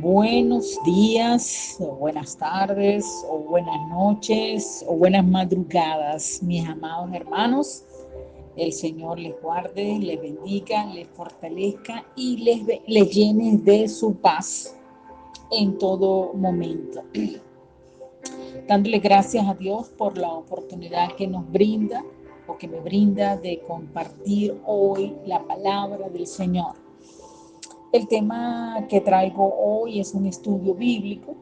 Buenos días, o buenas tardes, o buenas noches, o buenas madrugadas, mis amados hermanos. El Señor les guarde, les bendiga, les fortalezca y les llene de su paz en todo momento. Dándole gracias a Dios por la oportunidad que nos brinda o que me brinda de compartir hoy la palabra del Señor. El tema que traigo hoy es un estudio bíblico,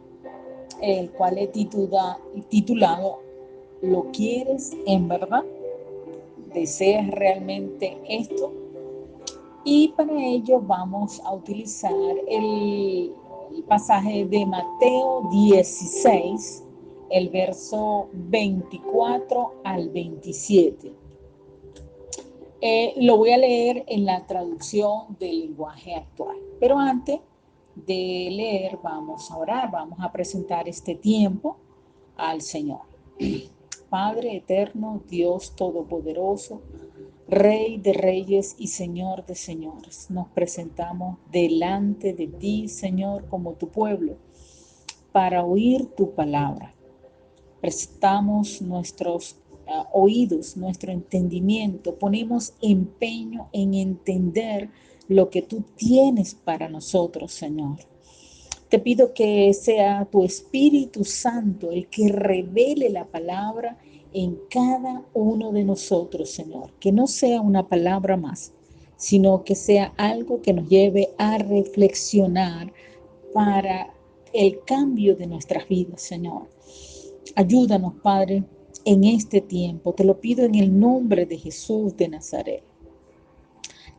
el cual he titulado ¿Lo quieres en verdad? ¿Deseas realmente esto? Y para ello vamos a utilizar el pasaje de Mateo 16, el verso 24 al 27. Lo voy a leer en la traducción del lenguaje actual. Pero antes de leer, vamos a orar, vamos a presentar este tiempo al Señor. Padre eterno, Dios todopoderoso, Rey de reyes y Señor de señores, nos presentamos delante de ti, Señor, como tu pueblo, para oír tu palabra. Prestamos nuestros oídos, nuestro entendimiento, ponemos empeño en entender lo que tú tienes para nosotros, Señor. Te pido que sea tu Espíritu Santo el que revele la palabra en cada uno de nosotros, Señor. Que no sea una palabra más, sino que sea algo que nos lleve a reflexionar para el cambio de nuestras vidas, Señor. Ayúdanos, Padre, en este tiempo. Te lo pido en el nombre de Jesús de Nazaret.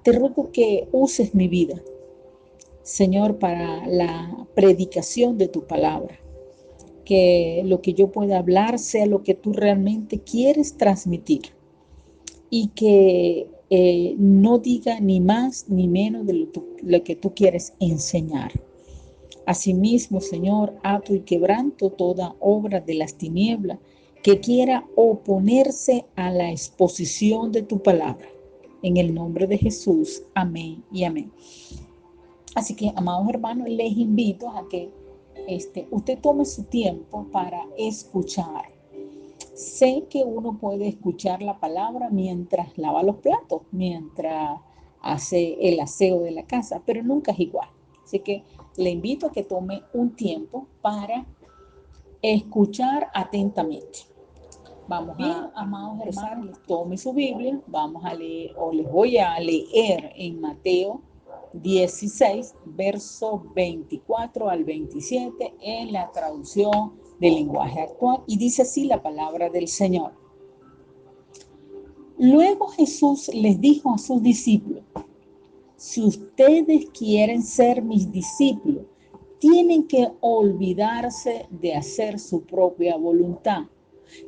Te ruego que uses mi vida, Señor, para la predicación de tu palabra. Que lo que yo pueda hablar sea lo que tú realmente quieres transmitir. Y que no diga ni más ni menos de lo que tú quieres enseñar. Asimismo, Señor, ato y quebranto toda obra de las tinieblas que quiera oponerse a la exposición de tu palabra. En el nombre de Jesús, amén y amén. Así que, amados hermanos, les invito a que usted tome su tiempo para escuchar. Sé que uno puede escuchar la palabra mientras lava los platos, mientras hace el aseo de la casa, pero nunca es igual. Así que le invito a que tome un tiempo para escuchar atentamente. Vamos bien, amados hermanos, tome su Biblia, vamos a leer, o les voy a leer en Mateo 16, verso 24 al 27, en la traducción del lenguaje actual, y dice así la palabra del Señor. Luego Jesús les dijo a sus discípulos: si ustedes quieren ser mis discípulos, tienen que olvidarse de hacer su propia voluntad.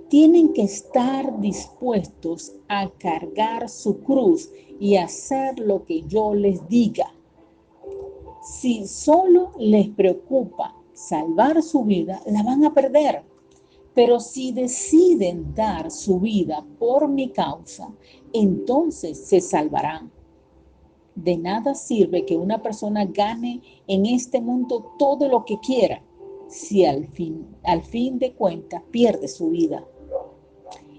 Tienen que estar dispuestos a cargar su cruz y hacer lo que yo les diga. Si solo les preocupa salvar su vida, la van a perder. Pero si deciden dar su vida por mi causa, entonces se salvarán. De nada sirve que una persona gane en este mundo todo lo que quiera si al fin de cuentas pierde su vida.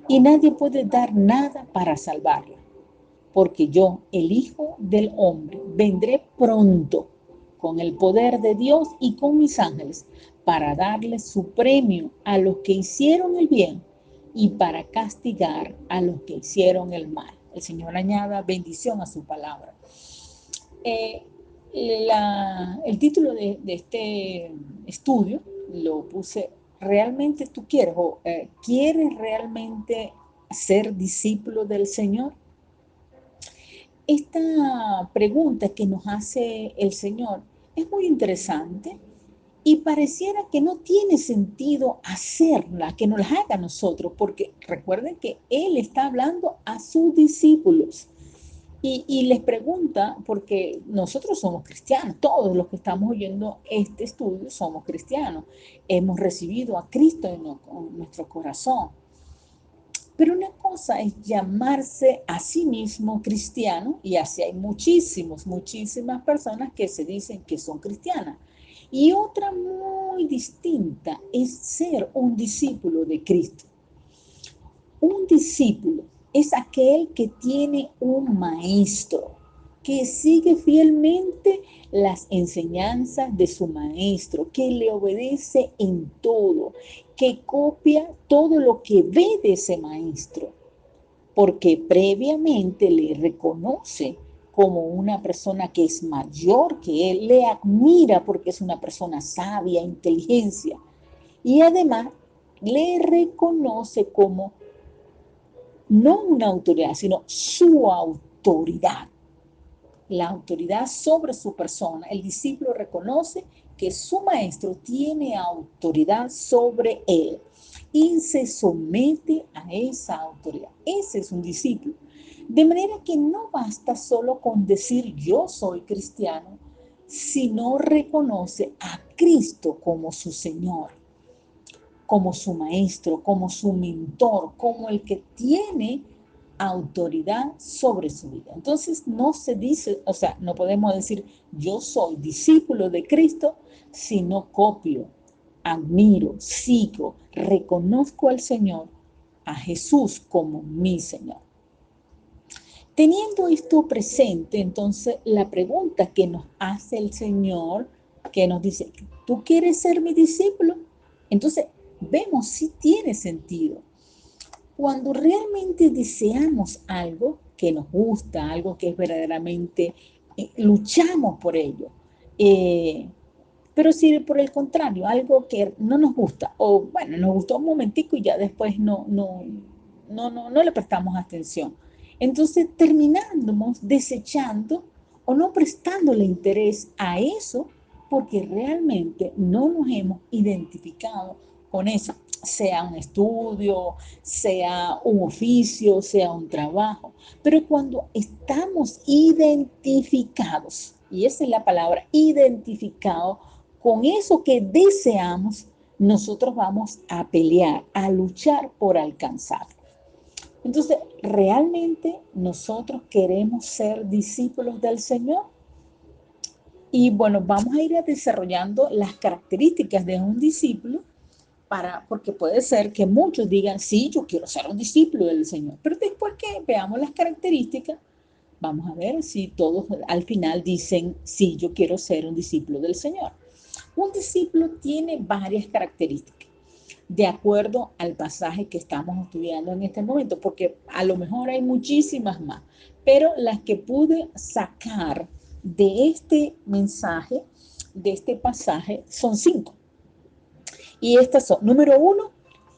Y nadie puede dar nada para salvarla, porque yo, el Hijo del Hombre, vendré pronto con el poder de Dios y con mis ángeles para darle su premio a los que hicieron el bien y para castigar a los que hicieron el mal. El Señor añada bendición a su palabra. El título de este estudio lo puse: ¿realmente tú quieres o quieres realmente ser discípulo del Señor? Esta pregunta que nos hace el Señor es muy interesante y pareciera que no tiene sentido hacerla, que nos la haga a nosotros, porque recuerden que Él está hablando a sus discípulos. Y les pregunta, porque nosotros somos cristianos, todos los que estamos oyendo este estudio somos cristianos, hemos recibido a Cristo en nuestro corazón. Pero una cosa es llamarse a sí mismo cristiano, y así hay muchísimas personas que se dicen que son cristianas. Y otra muy distinta es ser un discípulo de Cristo. Un discípulo es aquel que tiene un maestro, que sigue fielmente las enseñanzas de su maestro, que le obedece en todo, que copia todo lo que ve de ese maestro, porque previamente le reconoce como una persona que es mayor que él, le admira porque es una persona sabia, inteligencia, y además le reconoce como no una autoridad, sino su autoridad, la autoridad sobre su persona. El discípulo reconoce que su maestro tiene autoridad sobre él y se somete a esa autoridad. Ese es un discípulo. De manera que no basta solo con decir yo soy cristiano, sino reconoce a Cristo como su Señor, como su maestro, como su mentor, como el que tiene autoridad sobre su vida. Entonces no se dice, o sea, no podemos decir yo soy discípulo de Cristo si no copio, admiro, sigo, reconozco al Señor, a Jesús como mi Señor. Teniendo esto presente, entonces la pregunta que nos hace el Señor, que nos dice, ¿tú quieres ser mi discípulo? Entonces vemos si tiene sentido. Cuando realmente deseamos algo que nos gusta, algo que es verdaderamente, luchamos por ello. Pero si por el contrario, algo que no nos gusta, o bueno, nos gustó un momentico y ya después no le prestamos atención. Entonces terminamos desechando o no prestándole interés a eso porque realmente no nos hemos identificado con eso, sea un estudio, sea un oficio, sea un trabajo. Pero cuando estamos identificados, y esa es la palabra, identificado con eso que deseamos, nosotros vamos a pelear, a luchar por alcanzarlo. Entonces, ¿realmente nosotros queremos ser discípulos del Señor? Y bueno, vamos a ir desarrollando las características de un discípulo porque puede ser que muchos digan, sí, yo quiero ser un discípulo del Señor, pero después que veamos las características, vamos a ver si todos al final dicen, sí, yo quiero ser un discípulo del Señor. Un discípulo tiene varias características de acuerdo al pasaje que estamos estudiando en este momento, porque a lo mejor hay muchísimas más, pero las que pude sacar de este mensaje, de este pasaje, son 5. Y estas son, número 1,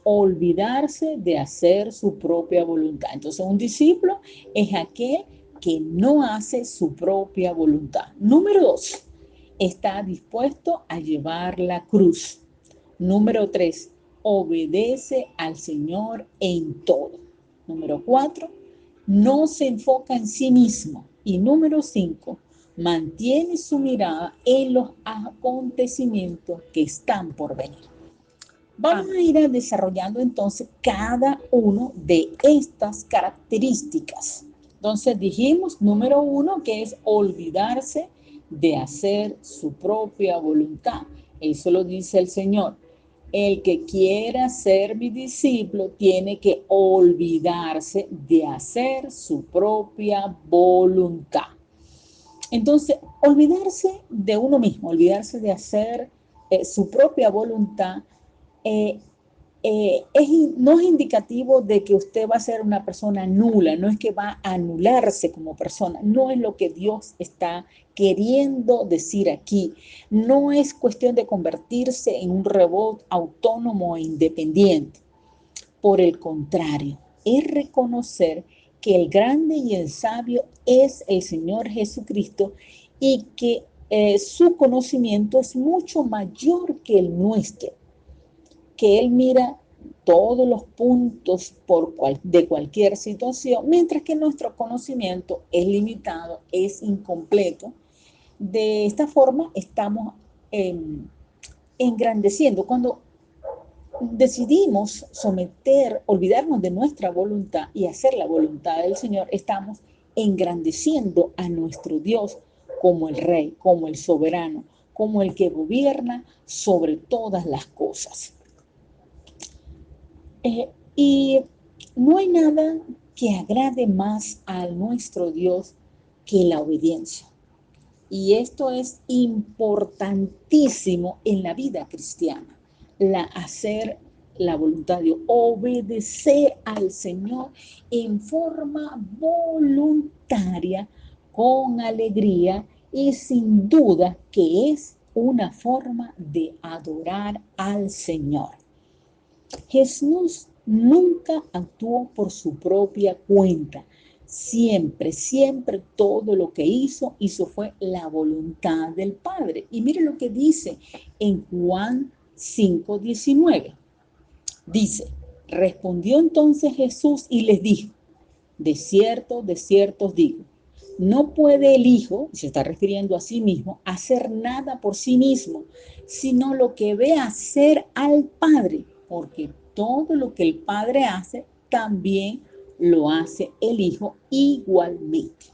olvidarse de hacer su propia voluntad. Entonces, un discípulo es aquel que no hace su propia voluntad. Número 2, está dispuesto a llevar la cruz. Número 3, obedece al Señor en todo. Número 4, no se enfoca en sí mismo. Y número 5, mantiene su mirada en los acontecimientos que están por venir. Vamos a ir desarrollando entonces cada uno de estas características. Entonces dijimos, número 1, que es olvidarse de hacer su propia voluntad. Eso lo dice el Señor. El que quiera ser mi discípulo tiene que olvidarse de hacer su propia voluntad. Entonces, olvidarse de uno mismo, olvidarse de hacer su propia voluntad, eh, no es indicativo de que usted va a ser una persona nula, no es que va a anularse como persona, no es lo que Dios está queriendo decir aquí. No es cuestión de convertirse en un robot autónomo e independiente. Por el contrario, es reconocer que el grande y el sabio es el Señor Jesucristo y que su conocimiento es mucho mayor que el nuestro, que Él mira todos los puntos de cualquier situación, mientras que nuestro conocimiento es limitado, es incompleto. De esta forma estamos engrandeciendo. Cuando decidimos olvidarnos de nuestra voluntad y hacer la voluntad del Señor, estamos engrandeciendo a nuestro Dios como el Rey, como el soberano, como el que gobierna sobre todas las cosas. Y no hay nada que agrade más a nuestro Dios que la obediencia. Y esto es importantísimo en la vida cristiana, hacer la voluntad de Dios, obedecer al Señor en forma voluntaria, con alegría y sin duda que es una forma de adorar al Señor. Jesús nunca actuó por su propia cuenta. Siempre, siempre todo lo que hizo fue la voluntad del Padre. Y mire lo que dice en Juan 5:19. Dice, respondió entonces Jesús y les dijo, de cierto os digo, no puede el Hijo, se está refiriendo a sí mismo, hacer nada por sí mismo, sino lo que ve hacer al Padre, porque todo lo que el Padre hace, también lo hace el Hijo igualmente.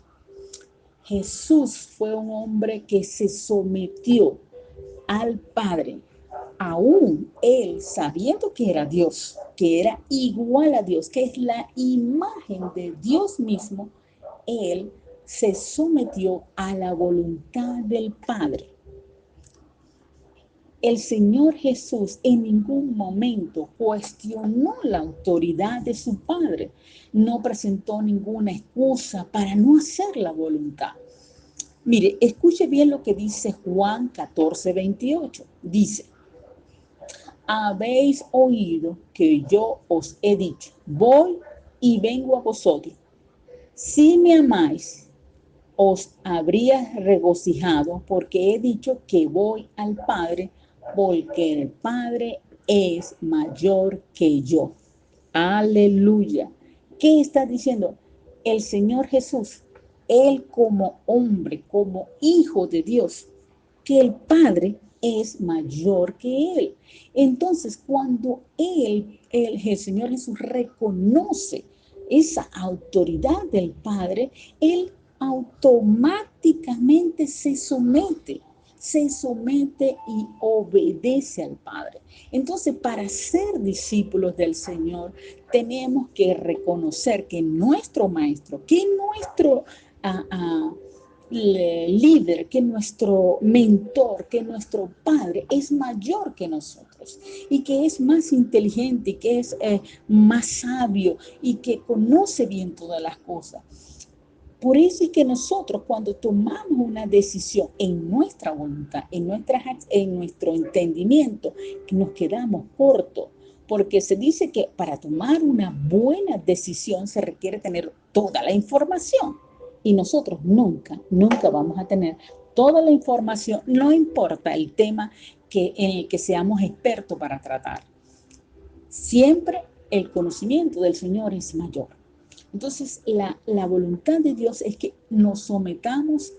Jesús fue un hombre que se sometió al Padre, aún él sabiendo que era Dios, que era igual a Dios, que es la imagen de Dios mismo, él se sometió a la voluntad del Padre. El Señor Jesús en ningún momento cuestionó la autoridad de su Padre, no presentó ninguna excusa para no hacer la voluntad. Mire, escuche bien lo que dice Juan 14:28. Dice, habéis oído que yo os he dicho, voy y vengo a vosotros. Si me amáis, os habría regocijado porque he dicho que voy al Padre, porque el Padre es mayor que yo. Aleluya. ¿Qué está diciendo? El Señor Jesús, Él como hombre, como hijo de Dios, que el Padre es mayor que Él. Entonces, cuando el Señor Jesús reconoce esa autoridad del Padre, Él automáticamente se somete y obedece al Padre. Entonces, para ser discípulos del Señor, tenemos que reconocer que nuestro Maestro, que nuestro líder, que nuestro mentor, que nuestro Padre es mayor que nosotros y que es más inteligente y que es más sabio y que conoce bien todas las cosas. Por eso es que nosotros cuando tomamos una decisión en nuestra voluntad, en nuestro entendimiento, nos quedamos cortos, porque se dice que para tomar una buena decisión se requiere tener toda la información y nosotros nunca vamos a tener toda la información, no importa el tema en el que seamos expertos para tratar. Siempre el conocimiento del Señor es mayor. Entonces, la voluntad de Dios es que nos sometamos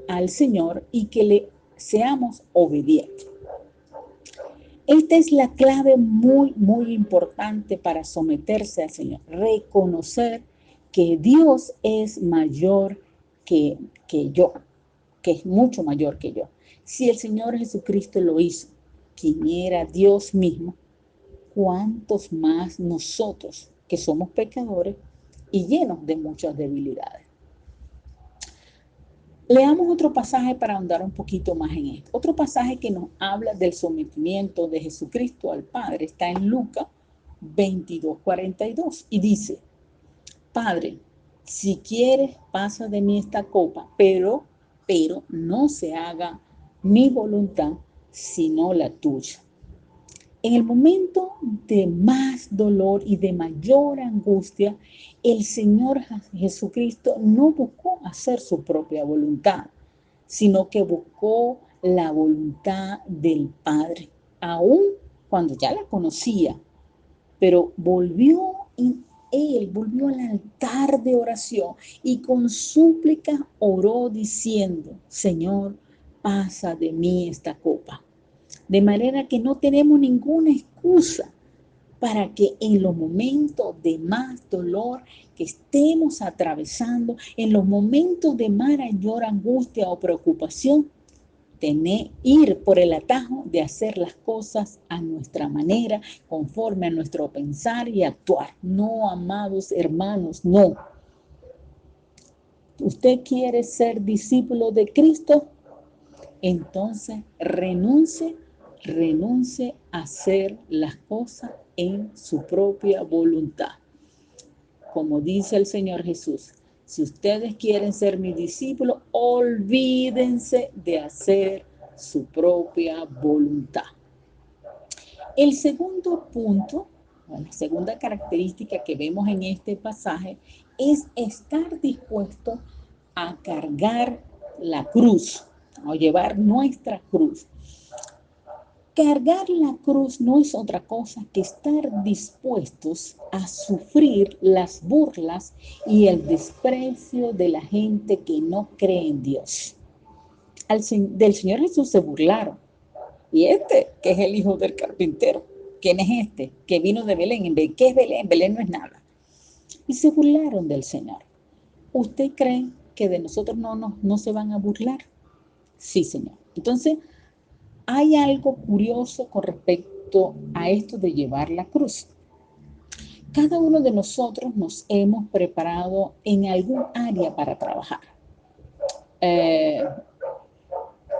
al Señor y que le seamos obedientes. Esta es la clave muy, muy importante para someterse al Señor. Reconocer que Dios es mayor que yo, que es mucho mayor que yo. Si el Señor Jesucristo lo hizo, quien era Dios mismo, ¿cuántos más nosotros que somos pecadores y llenos de muchas debilidades? Leamos otro pasaje para ahondar un poquito más en esto. Otro pasaje que nos habla del sometimiento de Jesucristo al Padre está en Lucas 22:42 y dice, Padre, si quieres, pasa de mí esta copa, pero no se haga mi voluntad, sino la tuya. En el momento de más dolor y de mayor angustia, el Señor Jesucristo no buscó hacer su propia voluntad, sino que buscó la voluntad del Padre, aun cuando ya la conocía, pero volvió al altar de oración y con súplica oró diciendo, Señor, pasa de mí esta copa. De manera que no tenemos ninguna excusa para que en los momentos de más dolor que estemos atravesando, en los momentos de mayor angustia o preocupación, ir por el atajo de hacer las cosas a nuestra manera, conforme a nuestro pensar y actuar. No, amados hermanos, no. ¿Usted quiere ser discípulo de Cristo? Entonces renuncie a hacer las cosas en su propia voluntad. Como dice el Señor Jesús, si ustedes quieren ser mis discípulos, olvídense de hacer su propia voluntad. El segundo punto, la segunda característica que vemos en este pasaje es estar dispuesto a cargar la cruz, o llevar nuestra cruz. Cargar la cruz no es otra cosa que estar dispuestos a sufrir las burlas y el desprecio de la gente que no cree en Dios. Del Señor Jesús se burlaron. Y este, que es el hijo del carpintero, ¿quién es este? Que vino de Belén. ¿Qué es Belén? Belén no es nada. Y se burlaron del Señor. ¿Usted cree que de nosotros no se van a burlar? Sí, Señor. Entonces, hay algo curioso con respecto a esto de llevar la cruz. Cada uno de nosotros nos hemos preparado en algún área para trabajar.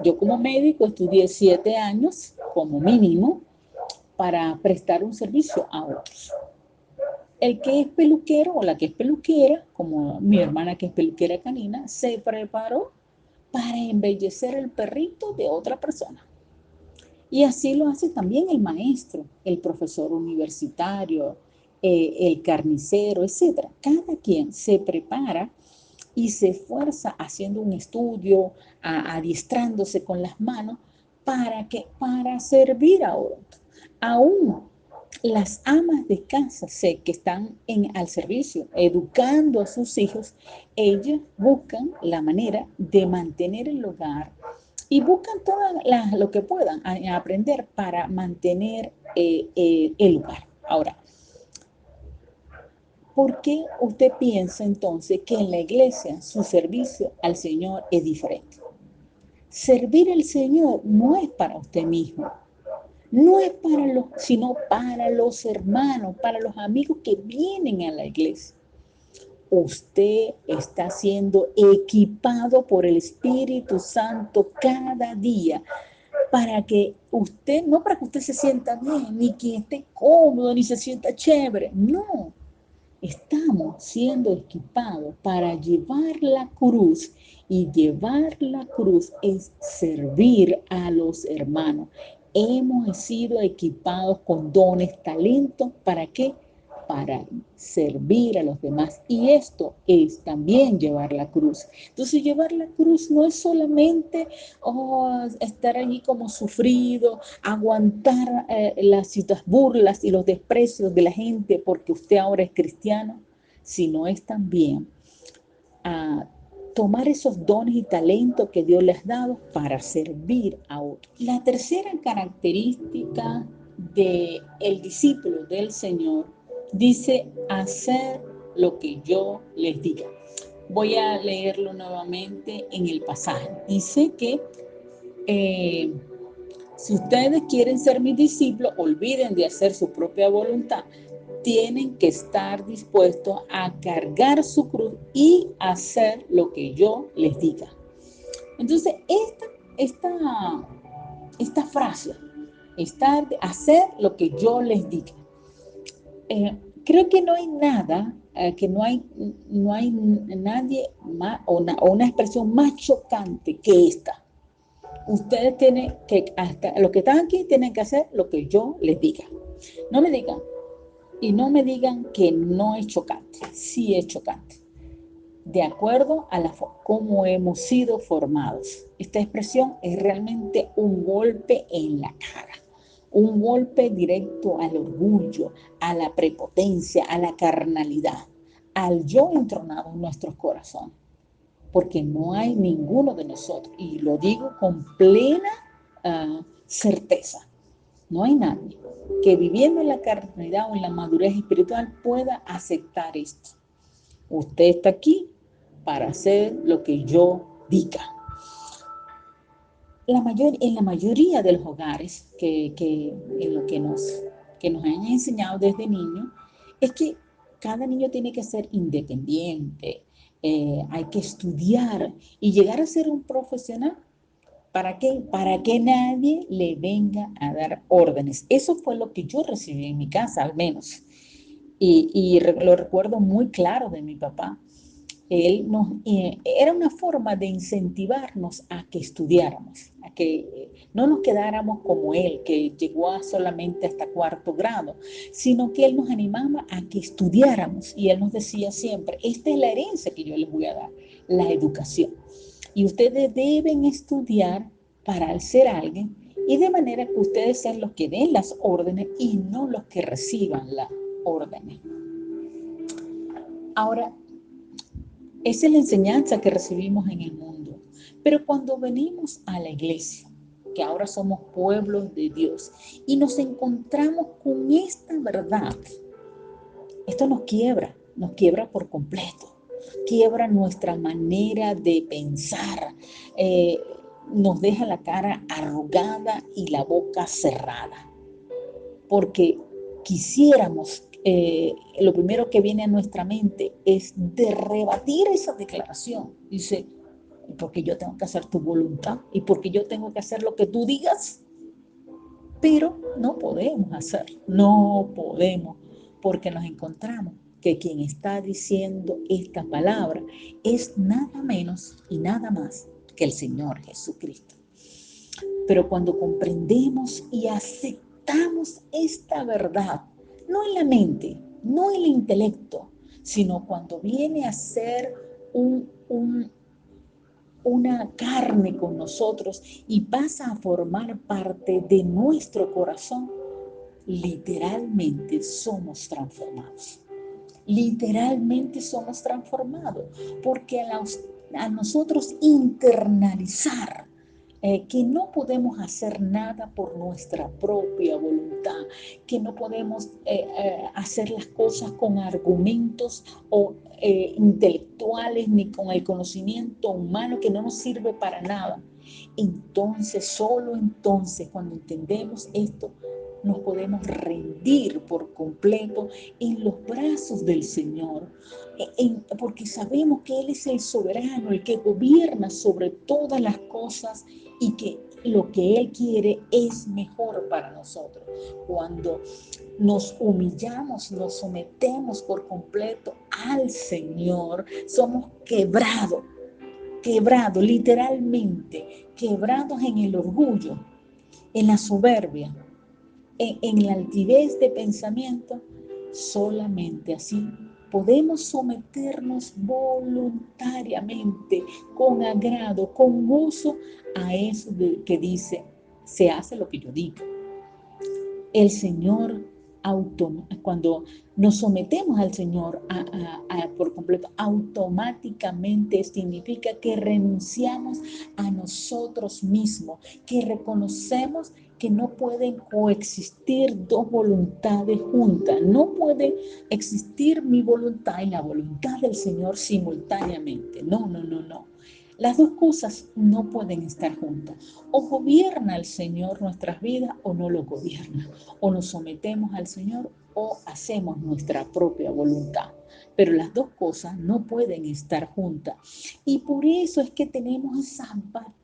Yo como médico estudié 7 años como mínimo para prestar un servicio a otros. El que es peluquero o la que es peluquera, como mi hermana que es peluquera canina, se preparó para embellecer el perrito de otra persona. Y así lo hace también el maestro, el profesor universitario, el carnicero, etc. Cada quien se prepara y se esfuerza haciendo un estudio, adiestrándose con las manos para servir a otros. Aún las amas de casa que están al servicio, educando a sus hijos, ellas buscan la manera de mantener el hogar y buscan todo lo que puedan aprender para mantener el lugar. Ahora, ¿por qué usted piensa entonces que en la iglesia su servicio al Señor es diferente? Servir al Señor no es para usted mismo, no es sino para los hermanos, para los amigos que vienen a la iglesia. Usted está siendo equipado por el Espíritu Santo cada día para que usted, no para que usted se sienta bien, ni que esté cómodo, ni se sienta chévere, no. Estamos siendo equipados para llevar la cruz, y llevar la cruz es servir a los hermanos. Hemos sido equipados con dones, talentos, ¿para qué? Para servir a los demás. Y esto es también llevar la cruz. Entonces, llevar la cruz no es solamente estar allí como sufrido, aguantar las burlas y los desprecios de la gente porque usted ahora es cristiano, sino es también tomar esos dones y talentos que Dios les ha dado para servir a otros. La tercera característica del discípulo del Señor dice: hacer lo que yo les diga. Voy a leerlo nuevamente en el pasaje. Dice que si ustedes quieren ser mis discípulos, olviden de hacer su propia voluntad. Tienen que estar dispuestos a cargar su cruz y hacer lo que yo les diga. Entonces, esta frase, hacer lo que yo les diga. Creo que no hay nada, no hay nadie más, o una expresión más chocante que esta. Ustedes tienen que, hasta los que están aquí, tienen que hacer lo que yo les diga. No me digan, y no me digan que no es chocante. Sí es chocante. De acuerdo a cómo hemos sido formados. Esta expresión es realmente un golpe en la cara. Un golpe directo al orgullo, a la prepotencia, a la carnalidad, al yo entronado en nuestros corazones. Porque no hay ninguno de nosotros, y lo digo con plena certeza, no hay nadie que viviendo en la carnalidad o en la madurez espiritual pueda aceptar esto. Usted está aquí para hacer lo que yo diga. en la mayoría de los hogares en lo que nos han enseñado desde niños, es que cada niño tiene que ser independiente, hay que estudiar y llegar a ser un profesional. ¿Para qué? Para que nadie le venga a dar órdenes. Eso fue lo que yo recibí en mi casa, al menos. Lo recuerdo muy claro de mi papá. Era una forma de incentivarnos a que estudiáramos, a que no nos quedáramos como él, que llegó a solamente hasta cuarto grado, sino que él nos animaba a que estudiáramos. Y él nos decía siempre, esta es la herencia que yo les voy a dar, la educación. Y ustedes deben estudiar para ser alguien y de manera que ustedes sean los que den las órdenes y no los que reciban las órdenes. Ahora, esa es la enseñanza que recibimos en el mundo. Pero cuando venimos a la iglesia, que ahora somos pueblos de Dios, y nos encontramos con esta verdad, esto nos quiebra por completo, quiebra nuestra manera de pensar, eh, nos deja la cara arrugada y la boca cerrada, porque quisiéramos, lo primero que viene a nuestra mente es de rebatir esa declaración. Dice, porque yo tengo que hacer tu voluntad y porque yo tengo que hacer lo que tú digas, pero no podemos hacerlo, no podemos, porque nos encontramos que quien está diciendo esta palabra es nada menos y nada más que el Señor Jesucristo. Pero cuando comprendemos y aceptamos esta verdad, no en la mente, no en el intelecto, sino cuando viene a ser una carne con nosotros y pasa a formar parte de nuestro corazón, literalmente somos transformados. Literalmente somos transformados, porque a nosotros internalizar que no podemos hacer nada por nuestra propia voluntad, que no podemos hacer las cosas con argumentos o intelectuales ni con el conocimiento humano que no nos sirve para nada. Entonces, solo entonces, cuando entendemos esto, nos podemos rendir por completo en los brazos del Señor, porque sabemos que Él es el soberano, el que gobierna sobre todas las cosas y que lo que Él quiere es mejor para nosotros. Cuando nos humillamos, nos sometemos por completo al Señor, somos quebrados, literalmente, quebrados en el orgullo, en la soberbia, en la altivez de pensamiento. Solamente así podemos someternos voluntariamente, con agrado, con gozo a eso que dice, se hace lo que yo digo. El Señor, cuando nos sometemos al Señor por completo, automáticamente significa que renunciamos a nosotros mismos, que reconocemos que no pueden coexistir dos voluntades juntas. No puede existir mi voluntad y la voluntad del Señor simultáneamente. No, no, no, no. Las dos cosas no pueden estar juntas. O gobierna el Señor nuestras vidas o no lo gobierna. O nos sometemos al Señor o hacemos nuestra propia voluntad. Pero las dos cosas no pueden estar juntas. Y por eso es que tenemos esas batallas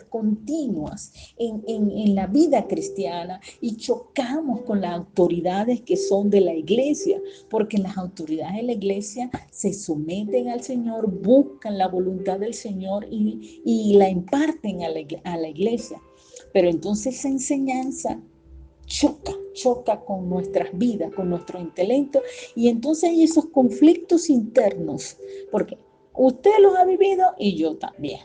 continuas en la vida cristiana y chocamos con las autoridades que son de la iglesia, porque las autoridades de la iglesia se someten al Señor, buscan la voluntad del Señor y la imparten a la iglesia. Pero entonces esa enseñanza choca con nuestras vidas, con nuestro intelecto, y entonces hay esos conflictos internos, porque usted los ha vivido y yo también.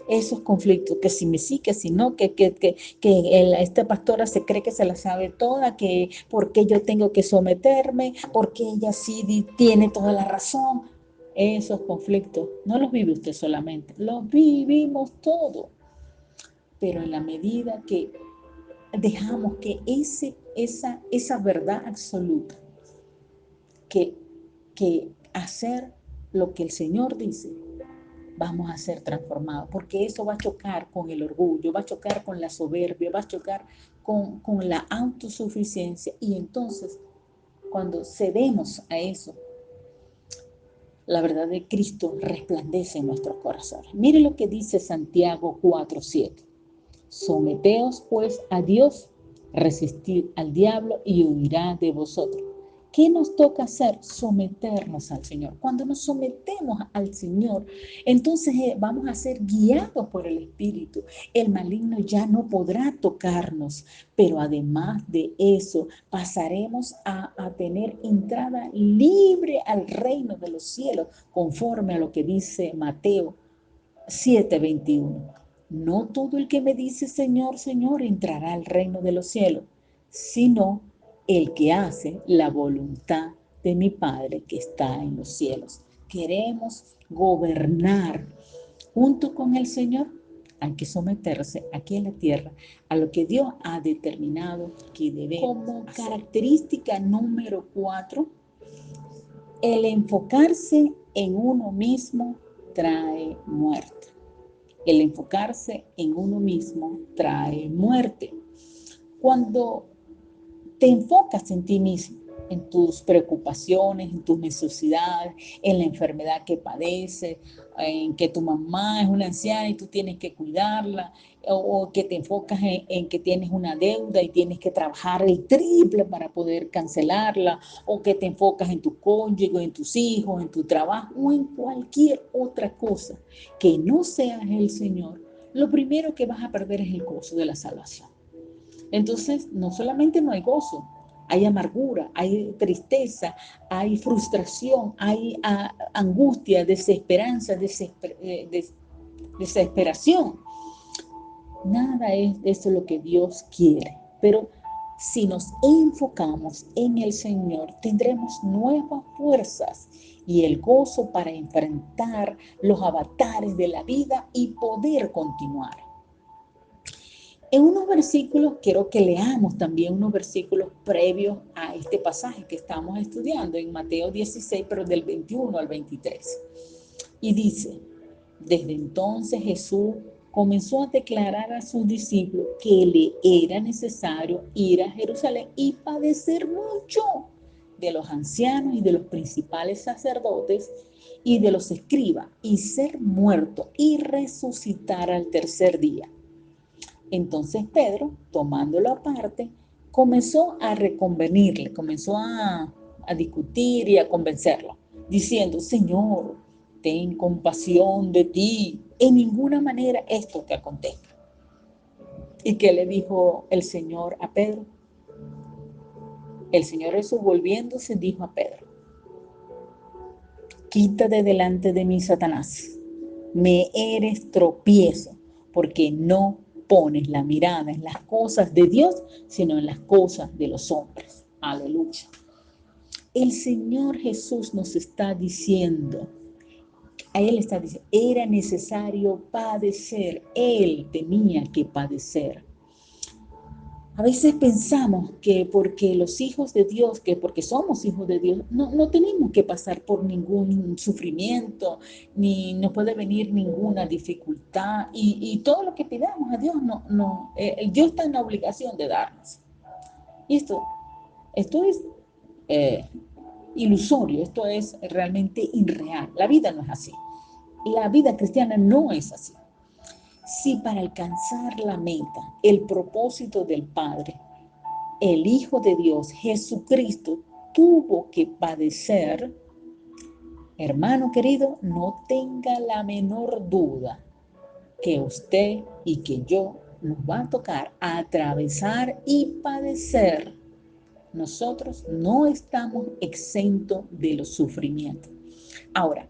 Esos conflictos, que si me sí, que si no, esta pastora se cree que se la sabe toda, que por qué yo tengo que someterme, porque ella sí tiene toda la razón. Esos conflictos no los vive usted solamente, los vivimos todos. Pero en la medida que dejamos que esa verdad absoluta, que hacer lo que el Señor dice, vamos a ser transformados, porque eso va a chocar con el orgullo, va a chocar con la soberbia, va a chocar con la autosuficiencia. Y entonces, cuando cedemos a eso, la verdad de Cristo resplandece en nuestros corazones. Mire lo que dice Santiago 4:7. Someteos pues a Dios, resistid al diablo y huirá de vosotros. ¿Qué nos toca hacer? Someternos al Señor. Cuando nos sometemos al Señor, entonces vamos a ser guiados por el Espíritu. El maligno ya no podrá tocarnos, pero además de eso, pasaremos a tener entrada libre al reino de los cielos, conforme a lo que dice Mateo 7:21. No todo el que me dice Señor, Señor entrará al reino de los cielos, sino el que hace la voluntad de mi Padre que está en los cielos. Queremos gobernar junto con el Señor. Hay que someterse aquí en la tierra a lo que Dios ha determinado que debemos como hacer. Característica número 4, el enfocarse en uno mismo trae muerte. El enfocarse en uno mismo trae muerte. Cuando te enfocas en ti mismo, en tus preocupaciones, en tus necesidades, en la enfermedad que padeces, en que tu mamá es una anciana y tú tienes que cuidarla, o que te enfocas en que tienes una deuda y tienes que trabajar el triple para poder cancelarla, o que te enfocas en tu cónyuge, en tus hijos, en tu trabajo o en cualquier otra cosa que no sea el Señor, lo primero que vas a perder es el gozo de la salvación. Entonces, no solamente no hay gozo, hay amargura, hay tristeza, hay frustración, hay angustia, desesperanza, desesperación. Nada es de eso lo que Dios quiere, pero si nos enfocamos en el Señor, tendremos nuevas fuerzas y el gozo para enfrentar los avatares de la vida y poder continuar. En unos versículos, quiero que leamos también unos versículos previos a este pasaje que estamos estudiando en Mateo 16, pero del 21 al 23. Y dice, desde entonces Jesús comenzó a declarar a sus discípulos que le era necesario ir a Jerusalén y padecer mucho de los ancianos y de los principales sacerdotes y de los escribas, y ser muerto y resucitar al tercer día. Entonces Pedro, tomándolo aparte, comenzó a reconvenirle, comenzó a discutir y a convencerlo, diciendo, Señor, ten compasión de ti, en ninguna manera esto te acontezca. ¿Y qué le dijo el Señor a Pedro? El Señor Jesús, volviéndose, dijo a Pedro, quítate delante de mí, Satanás, me eres tropiezo, porque no pones la mirada en las cosas de Dios, sino en las cosas de los hombres. Aleluya. El Señor Jesús nos está diciendo, a Él está diciendo, era necesario padecer, Él tenía que padecer. A veces pensamos que porque los hijos de Dios, que porque somos hijos de Dios, no tenemos que pasar por ningún sufrimiento, ni nos puede venir ninguna dificultad, y todo lo que pidamos a Dios, Dios está en la obligación de darnos. Y esto es ilusorio, esto es realmente irreal. La vida no es así. La vida cristiana no es así. Si para alcanzar la meta, el propósito del Padre, el Hijo de Dios, Jesucristo, tuvo que padecer, hermano querido, no tenga la menor duda que usted y que yo nos va a tocar atravesar y padecer. Nosotros no estamos exentos de los sufrimientos. Ahora,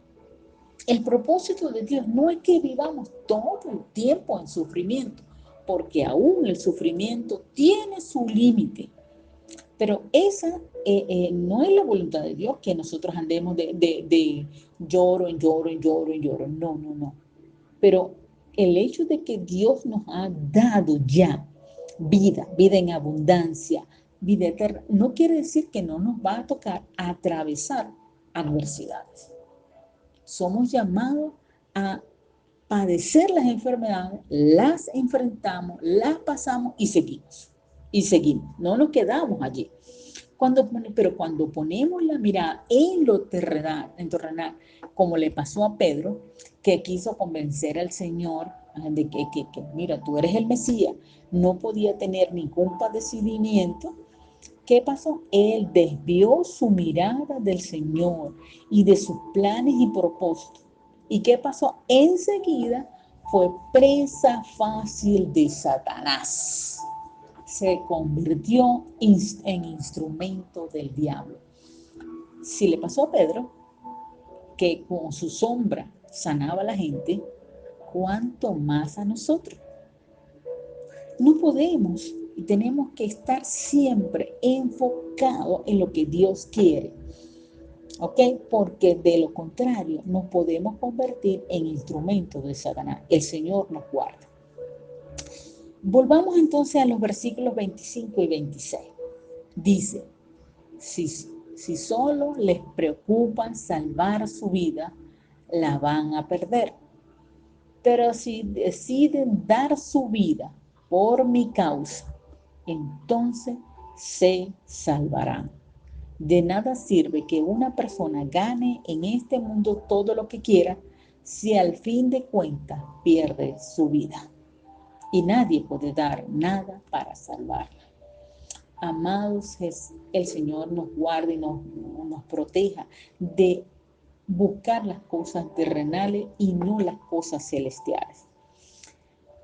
el propósito de Dios no es que vivamos todo el tiempo en sufrimiento, porque aún el sufrimiento tiene su límite. Pero esa no es la voluntad de Dios, que nosotros andemos de lloro en lloro, en lloro, en lloro. No, no, no. Pero el hecho de que Dios nos ha dado ya vida en abundancia, vida eterna, no quiere decir que no nos va a tocar atravesar adversidades. Somos llamados a padecer las enfermedades, las enfrentamos, las pasamos y seguimos. Y seguimos, no nos quedamos allí. Pero cuando ponemos la mirada en lo terrenal, como le pasó a Pedro, que quiso convencer al Señor de que mira, tú eres el Mesías, no podía tener ningún padecimiento. ¿Qué pasó? Él desvió su mirada del Señor y de sus planes y propósitos. ¿Y qué pasó? Enseguida fue presa fácil de Satanás. Se convirtió en instrumento del diablo. Si le pasó a Pedro, que con su sombra sanaba a la gente, ¿cuánto más a nosotros? No podemos y tenemos que estar siempre enfocados en lo que Dios quiere, ¿ok? Porque de lo contrario nos podemos convertir en instrumentos de Satanás. El Señor nos guarda. Volvamos entonces a los versículos 25 y 26. Dice, si solo les preocupa salvar su vida, la van a perder. Pero si deciden dar su vida por mi causa, entonces se salvarán. De nada sirve que una persona gane en este mundo todo lo que quiera si al fin de cuentas pierde su vida. Y nadie puede dar nada para salvarla. Amados, el Señor nos guarde y nos proteja de buscar las cosas terrenales y no las cosas celestiales.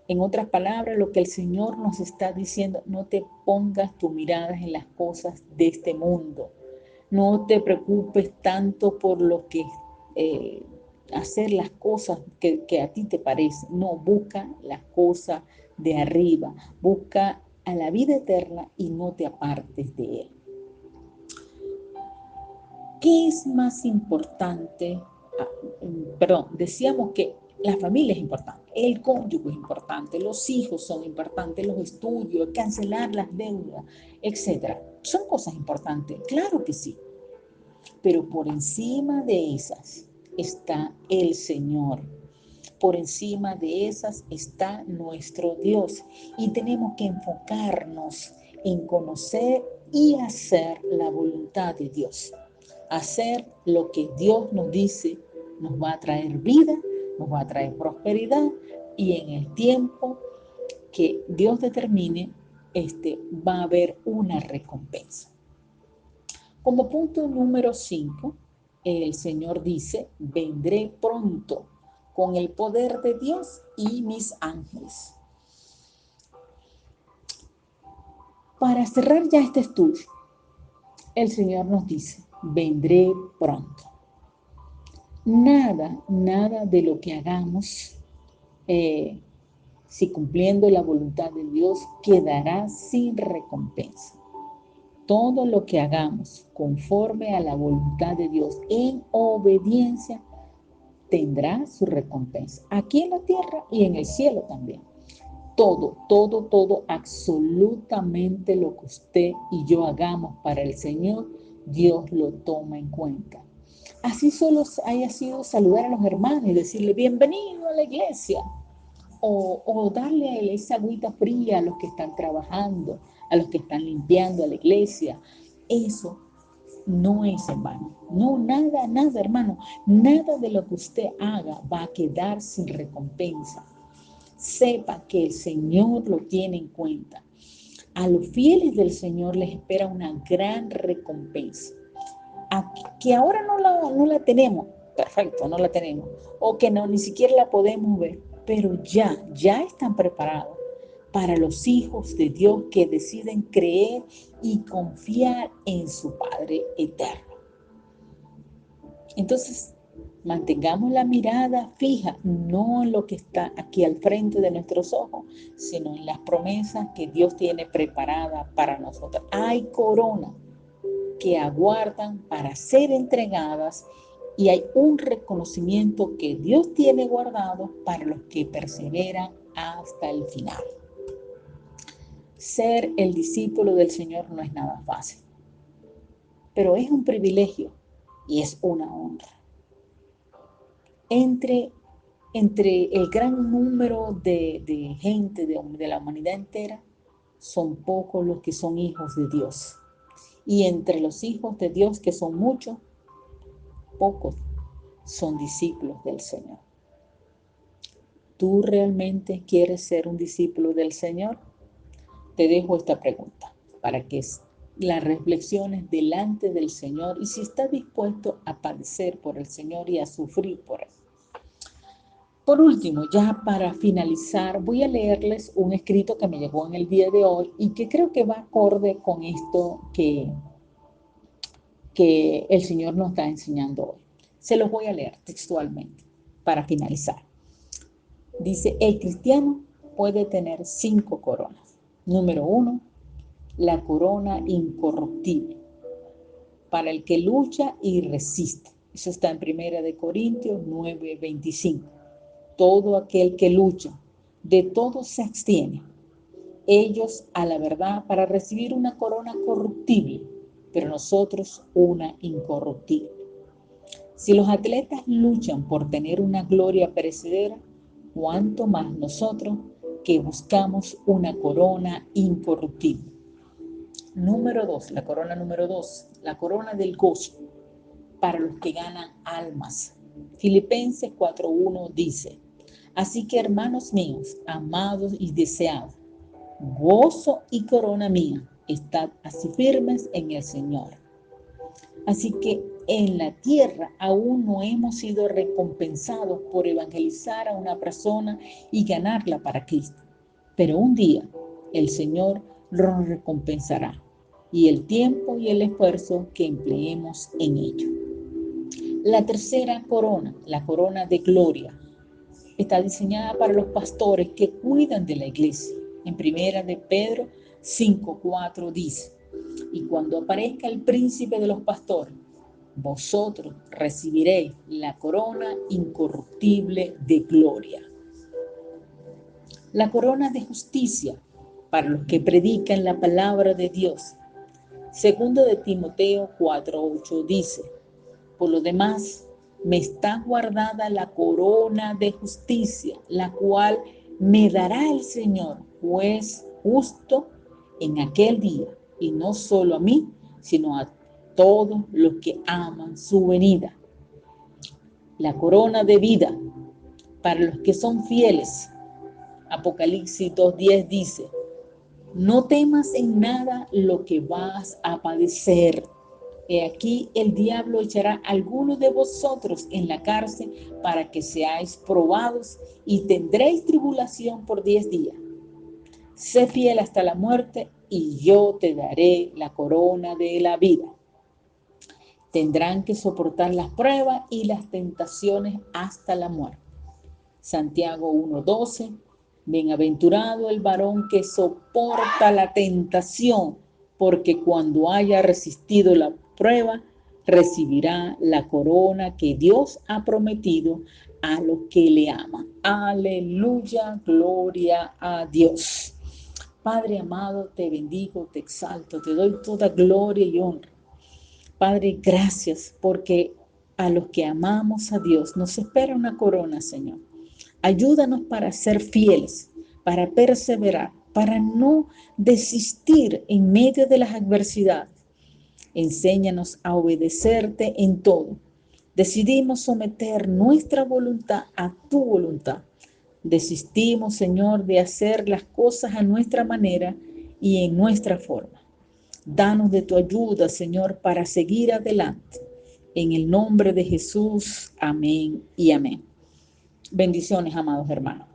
En otras palabras, lo que el Señor nos está diciendo, no te pongas tu mirada en las cosas de este mundo. No te preocupes tanto por lo que hacer las cosas que a ti te parecen. No, busca las cosas de arriba. Busca a la vida eterna y no te apartes de él. ¿Qué es más importante? Decíamos que la familia es importante, el cónyuge es importante, los hijos son importantes, los estudios, cancelar las deudas, etc. Son cosas importantes, claro que sí. Pero por encima de esas está el Señor. Por encima de esas está nuestro Dios. Y tenemos que enfocarnos en conocer y hacer la voluntad de Dios. Hacer lo que Dios nos dice nos va a traer vida, nos va a traer prosperidad y en el tiempo que Dios determine, va a haber una recompensa. Como punto número 5, el Señor dice, vendré pronto con el poder de Dios y mis ángeles. Para cerrar ya este estudio, el Señor nos dice, vendré pronto. Nada de lo que hagamos, si cumpliendo la voluntad de Dios, quedará sin recompensa. Todo lo que hagamos conforme a la voluntad de Dios en obediencia tendrá su recompensa, aquí en la tierra y en el cielo también. Todo, absolutamente lo que usted y yo hagamos para el Señor, Dios lo toma en cuenta. Así solo haya sido saludar a los hermanos y decirle bienvenido a la iglesia, o darle esa agüita fría a los que están trabajando, a los que están limpiando a la iglesia. Eso no es en vano. No, nada, hermano. Nada de lo que usted haga va a quedar sin recompensa. Sepa que el Señor lo tiene en cuenta. A los fieles del Señor les espera una gran recompensa. Que ahora no la tenemos, perfecto, no la tenemos, o que ni siquiera la podemos ver, pero ya están preparados para los hijos de Dios que deciden creer y confiar en su Padre eterno. Entonces, mantengamos la mirada fija, no en lo que está aquí al frente de nuestros ojos, sino en las promesas que Dios tiene preparadas para nosotros. Hay coronas que aguardan para ser entregadas y hay un reconocimiento que Dios tiene guardado para los que perseveran hasta el final. Ser el discípulo del Señor no es nada fácil, pero es un privilegio y es una honra. Entre entre el gran número de gente de la humanidad entera, son pocos los que son hijos de Dios. Y entre los hijos de Dios, que son muchos, pocos son discípulos del Señor. ¿Tú realmente quieres ser un discípulo del Señor? Te dejo esta pregunta para que la reflexiones delante del Señor y si estás dispuesto a padecer por el Señor y a sufrir por Él. Por último, ya para finalizar, voy a leerles un escrito que me llegó en el día de hoy y que creo que va acorde con esto que el Señor nos está enseñando hoy. Se los voy a leer textualmente para finalizar. Dice, el cristiano puede tener 5 coronas. Número 1, la corona incorruptible, para el que lucha y resiste. Eso está en 1 Corintios 9:25. Todo aquel que lucha, de todo se abstiene. Ellos a la verdad para recibir una corona corruptible, pero nosotros una incorruptible. Si los atletas luchan por tener una gloria perecedera, cuánto más nosotros que buscamos una corona incorruptible. Número 2, la corona número 2, la corona del gozo para los que ganan almas. Filipenses 4:1 dice, así que hermanos míos, amados y deseados, gozo y corona mía, estad así firmes en el Señor. Así que en la tierra aún no hemos sido recompensados por evangelizar a una persona y ganarla para Cristo. Pero un día el Señor lo recompensará y el tiempo y el esfuerzo que empleemos en ello. La tercera corona, la corona de gloria, está diseñada para los pastores que cuidan de la iglesia. En 1 Pedro 5:4 dice, y cuando aparezca el príncipe de los pastores, vosotros recibiréis la corona incorruptible de gloria. La corona de justicia para los que predican la palabra de Dios. 2 Timoteo 4:8 dice, por lo demás, me está guardada la corona de justicia, la cual me dará el Señor, juez justo, en aquel día, y no solo a mí, sino a todos los que aman su venida. La corona de vida para los que son fieles. Apocalipsis 2:10 dice, no temas en nada lo que vas a padecer. He aquí el diablo echará a algunos de vosotros en la cárcel para que seáis probados y tendréis tribulación por 10 días. Sé fiel hasta la muerte y yo te daré la corona de la vida. Tendrán que soportar las pruebas y las tentaciones hasta la muerte. Santiago 1:12. Bienaventurado el varón que soporta la tentación, porque cuando haya resistido la prueba, recibirá la corona que Dios ha prometido a los que le aman. Aleluya, gloria a Dios. Padre amado, te bendigo, te exalto, te doy toda gloria y honra. Padre, gracias porque a los que amamos a Dios nos espera una corona, Señor. Ayúdanos para ser fieles, para perseverar, para no desistir en medio de las adversidades. Enséñanos a obedecerte en todo. Decidimos someter nuestra voluntad a tu voluntad. Desistimos, Señor, de hacer las cosas a nuestra manera y en nuestra forma. Danos de tu ayuda, Señor, para seguir adelante. En el nombre de Jesús, amén y amén. Bendiciones, amados hermanos.